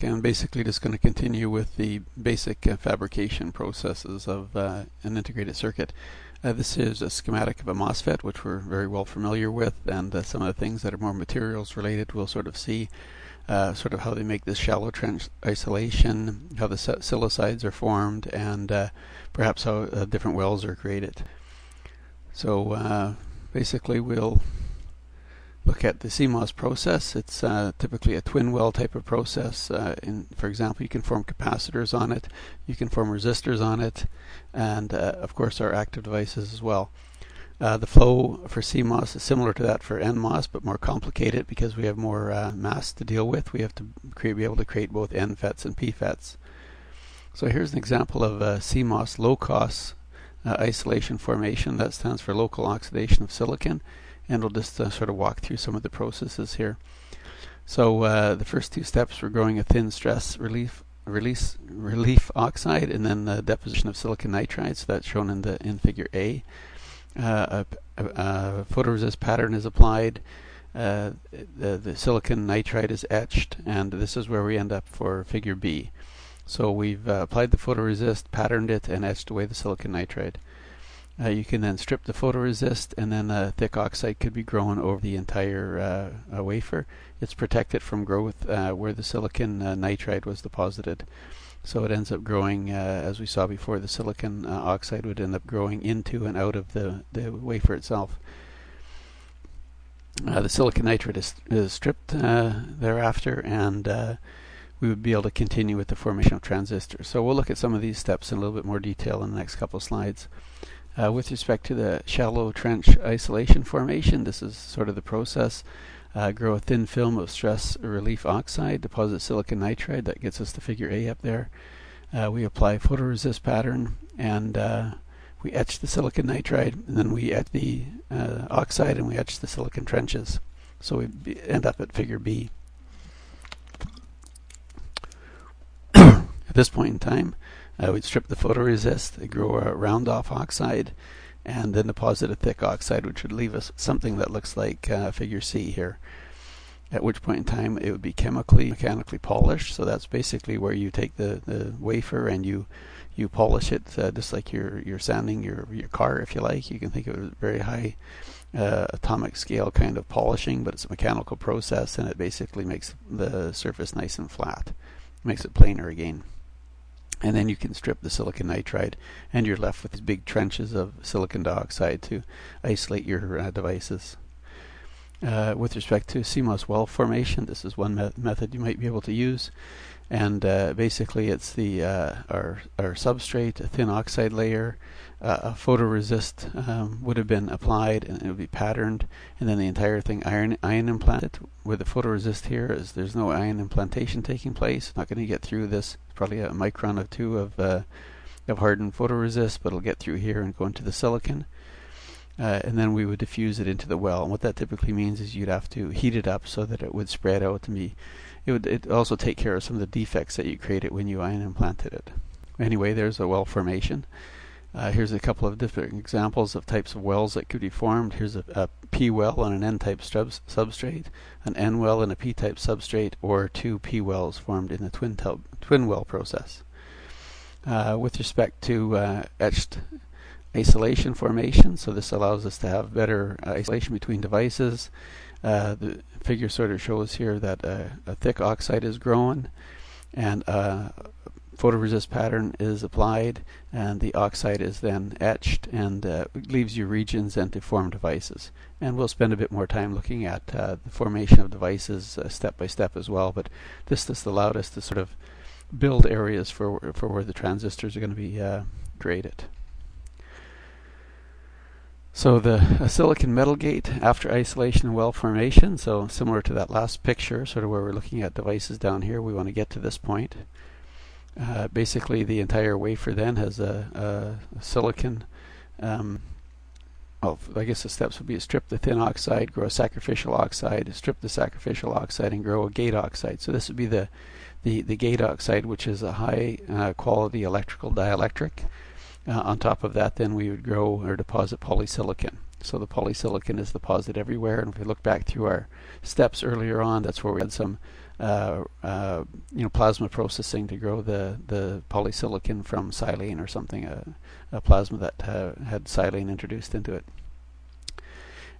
And basically just going to continue with the basic fabrication processes of an integrated circuit. This is a schematic of a MOSFET, which we're very well familiar with, and some of the things that are more materials related we'll sort of see sort of how they make this shallow trench isolation, how the silicides are formed, and perhaps how different wells are created. So basically we'll look at the CMOS process. It's typically a twin well type of process. For example, you can form capacitors on it, you can form resistors on it, and of course our active devices as well. The flow for CMOS is similar to that for NMOS, but more complicated because we have more mass to deal with. We have to be able to create both NFETs and PFETs. So here's an example of a CMOS low-cost isolation formation. That stands for local oxidation of silicon. And we'll just sort of walk through some of the processes here. So the first two steps, we're growing a thin stress relief oxide, and then the deposition of silicon nitride. So that's shown in figure A. A photoresist pattern is applied. The silicon nitride is etched, and this is where we end up for figure B. So we've applied the photoresist, patterned it, and etched away the silicon nitride. You can then strip the photoresist, and then a thick oxide could be grown over the entire wafer. It's protected from growth where the silicon nitride was deposited. So it ends up growing, as we saw before, the silicon oxide would end up growing into and out of the wafer itself. The silicon nitride is stripped thereafter, and we would be able to continue with the formation of transistors. So we'll look at some of these steps in a little bit more detail in the next couple of slides. With respect to the shallow trench isolation formation, this is sort of the process. Grow a thin film of stress relief oxide, deposit silicon nitride, that gets us to figure A up there. We apply photoresist pattern, and we etch the silicon nitride, and then we etch the oxide, and we etch the silicon trenches. So we end up at figure B. At this point in time, we'd strip the photoresist, grow a round-off oxide, and then deposit a thick oxide, which would leave us something that looks like figure C here. At which point in time it would be mechanically polished. So that's basically where you take the wafer and you polish it, just like you're sanding your car, if you like. You can think of it as very high atomic scale kind of polishing, but it's a mechanical process, and it basically makes the surface nice and flat. Makes it planar again. And then you can strip the silicon nitride, and you're left with these big trenches of silicon dioxide to isolate your devices. With respect to CMOS well formation, this is one method you might be able to use. And basically it's our substrate, a thin oxide layer, a photoresist would have been applied, and it would be patterned, and then the entire thing ion implanted. With the photoresist here, is there's no ion implantation taking place. Not going to get through this. It's probably a micron or two of hardened photoresist, but it'll get through here and go into the silicon. And then we would diffuse it into the well. And what that typically means is you'd have to heat it up so that it would spread out and be. It also take care of some of the defects that you created when you ion implanted it. Anyway, there's a well formation. Here's a couple of different examples of types of wells that could be formed. Here's a P well on an N-type substrate, an N well and a P-type substrate, or two P wells formed in the twin well process. With respect to etched isolation formation, so this allows us to have better isolation between devices. The figure sort of shows here that a thick oxide is grown, and a photoresist pattern is applied, and the oxide is then etched, and leaves you regions then to form devices. And we'll spend a bit more time looking at the formation of devices step by step as well, but this just allowed us to sort of build areas for where the transistors are going to be created. So the silicon metal gate after isolation and well formation, so similar to that last picture, sort of where we're looking at devices down here, we want to get to this point. Basically the entire wafer then has a silicon, well, I guess the steps would be to strip the thin oxide, grow a sacrificial oxide, strip the sacrificial oxide, and grow a gate oxide. So this would be the gate oxide, which is a high quality electrical dielectric. On top of that, then we would grow or deposit polysilicon. So the polysilicon is deposited everywhere, and if we look back through our steps earlier on, that's where we had some plasma processing to grow the polysilicon from silane or something, a plasma that had silane introduced into it.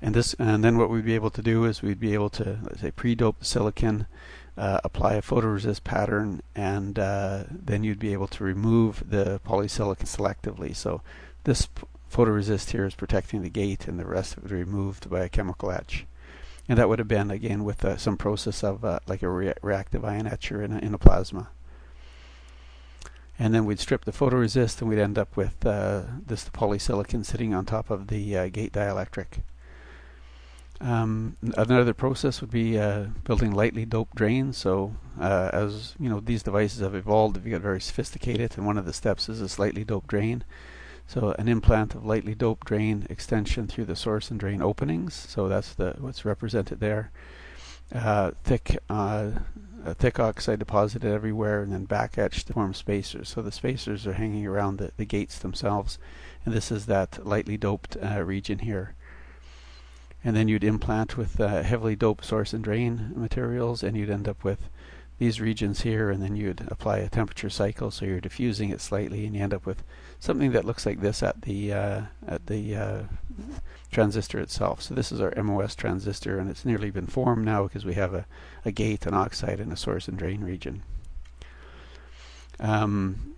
And then what we'd be able to do is we'd be able to, let's say, pre-dope the silicon, apply a photoresist pattern, and then you'd be able to remove the polysilicon selectively. So this photoresist here is protecting the gate, and the rest of it removed by a chemical etch. And that would have been, again, with some process of like a reactive ion etcher in a plasma. And then we'd strip the photoresist, and we'd end up with this polysilicon sitting on top of the gate dielectric. Another process would be building lightly doped drains. So as these devices have evolved, they get very sophisticated, and one of the steps is this lightly doped drain. So an implant of lightly doped drain extension through the source and drain openings. So that's what's represented there. Thick oxide deposited everywhere, and then back etched to form spacers. So the spacers are hanging around the gates themselves, and this is that lightly doped region here. And then you'd implant with heavily doped source and drain materials, and you'd end up with these regions here, and then you'd apply a temperature cycle, so you're diffusing it slightly, and you end up with something that looks like this at the transistor itself. So this is our MOS transistor, and it's nearly been formed now because we have a gate, an oxide, and a source and drain region. One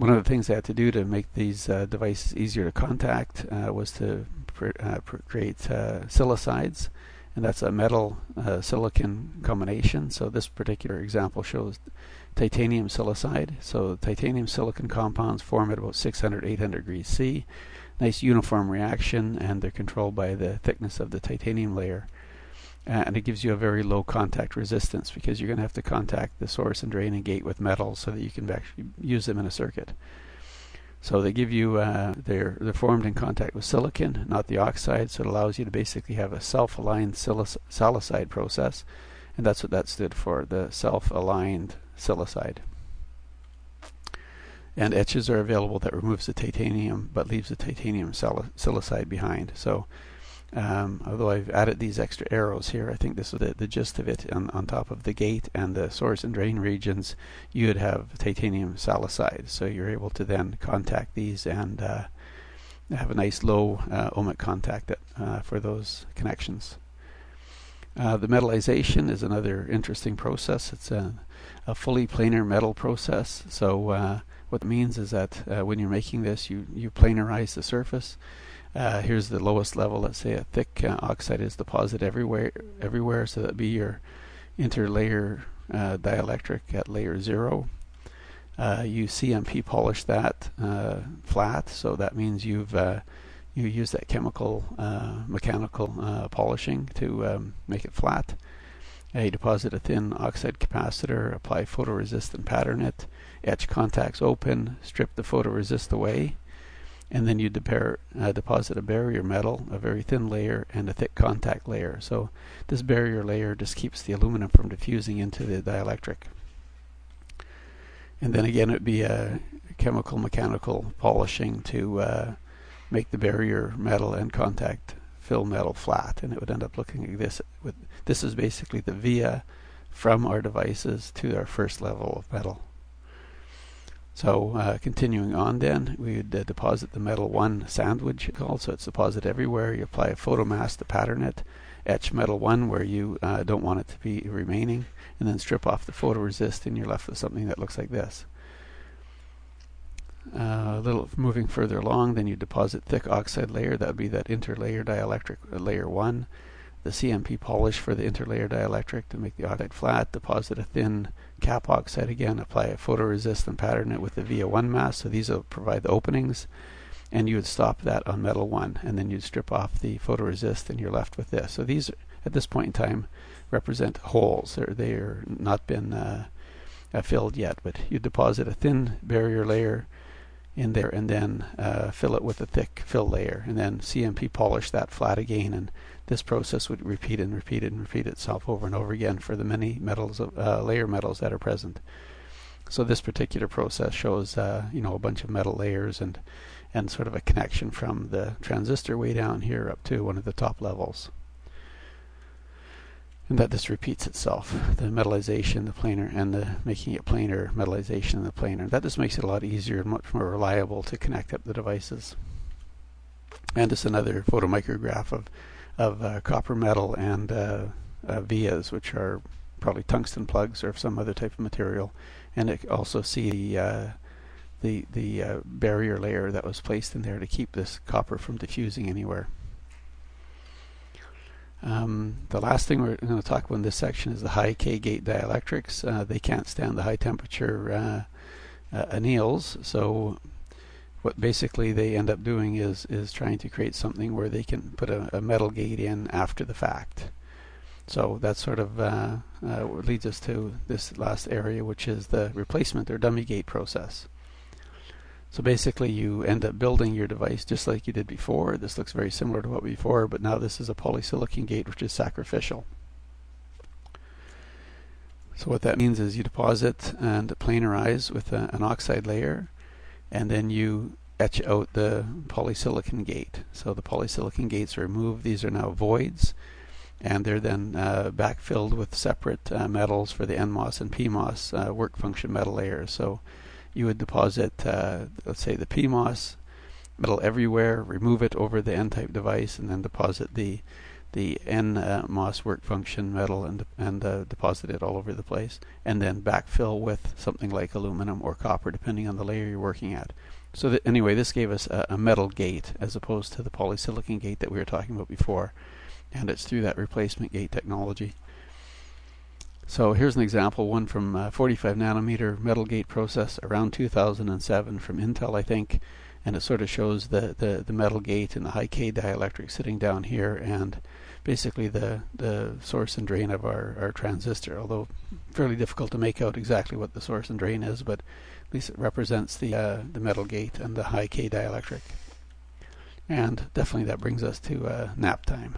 of the things they had to do to make these devices easier to contact was to create silicides, and that's a metal silicon combination. So this particular example shows titanium silicide. So titanium silicon compounds form at about 600-800 degrees C. Nice uniform reaction, and they're controlled by the thickness of the titanium layer. And it gives you a very low contact resistance, because you're going to have to contact the source and drain and gate with metal so that you can actually use them in a circuit. So they give you, they're formed in contact with silicon, not the oxide, so it allows you to basically have a self-aligned silicide process, and that's what that stood for, the self-aligned silicide. And etches are available that removes the titanium but leaves the titanium silicide behind. So although I've added these extra arrows here, I think this is the gist of it. On top of the gate and the source and drain regions, you would have titanium silicide. So you're able to then contact these and have a nice low ohmic contact for those connections. The metallization is another interesting process. It's a fully planar metal process. So what it means is that when you're making this, you planarize the surface. Here's the lowest level. Let's say a thick oxide is deposited everywhere, so that'd be your interlayer dielectric at layer 0. You CMP polish that flat, so that means you use that chemical mechanical polishing to make it flat. You deposit a thin oxide capacitor, apply photoresist and pattern it, etch contacts open, strip the photoresist away, and then you deposit a barrier metal, a very thin layer, and a thick contact layer. So this barrier layer just keeps the aluminum from diffusing into the dielectric. And then again, it would be a chemical mechanical polishing to make the barrier metal and contact fill metal flat, and it would end up looking like this. This is basically the via from our devices to our first level of metal. So continuing on, then we would deposit the metal 1 sandwich, so it's deposited everywhere. You apply a photomask to pattern it, etch metal 1 where you don't want it to be remaining, and then strip off the photoresist, and you're left with something that looks like this. A little moving further along, then you deposit thick oxide layer. That would be that interlayer dielectric layer 1. The CMP polish for the interlayer dielectric to make the oxide flat. Deposit a thin cap oxide again. Apply a photoresist and pattern it with the via 1 mask. So these will provide the openings, and you would stop that on metal 1, and then you'd strip off the photoresist, and you're left with this. So these, at this point in time, represent holes. They're not been filled yet, but you deposit a thin barrier layer in there, and then fill it with a thick fill layer, and then CMP polish that flat again, and this process would repeat and repeat and repeat itself over and over again for the many metals, layer metals that are present. So this particular process shows a bunch of metal layers and sort of a connection from the transistor way down here up to one of the top levels. and that this repeats itself, the metallization, the planar, and the making it planar, metallization, and the planar. That just makes it a lot easier and much more reliable to connect up the devices. And it's another photomicrograph of copper metal and vias, which are probably tungsten plugs or some other type of material. And it also see the barrier layer that was placed in there to keep this copper from diffusing anywhere. The last thing we're going to talk about in this section is the high K-gate dielectrics. They can't stand the high temperature anneals, so what basically they end up doing is trying to create something where they can put a metal gate in after the fact. So that sort of leads us to this last area, which is the replacement or dummy gate process. So basically you end up building your device just like you did before. This looks very similar to what before, but now this is a polysilicon gate, which is sacrificial. So what that means is you deposit and planarize with an oxide layer, and then you etch out the polysilicon gate. So the polysilicon gates are removed. These are now voids, and they're then backfilled with separate metals for the NMOS and PMOS work function metal layers. So you would deposit, let's say, the PMOS metal everywhere, remove it over the N-type device, and then deposit the NMOS work function metal and deposit it all over the place, and then backfill with something like aluminum or copper, depending on the layer you're working at. So anyway, this gave us a metal gate as opposed to the polysilicon gate that we were talking about before, and it's through that replacement gate technology. So here's an example, one from 45 nanometer metal gate process around 2007 from Intel, I think, and it sort of shows the metal gate and the high K dielectric sitting down here, and basically the source and drain of our transistor, although fairly difficult to make out exactly what the source and drain is, but at least it represents the metal gate and the high K dielectric. And definitely that brings us to nap time.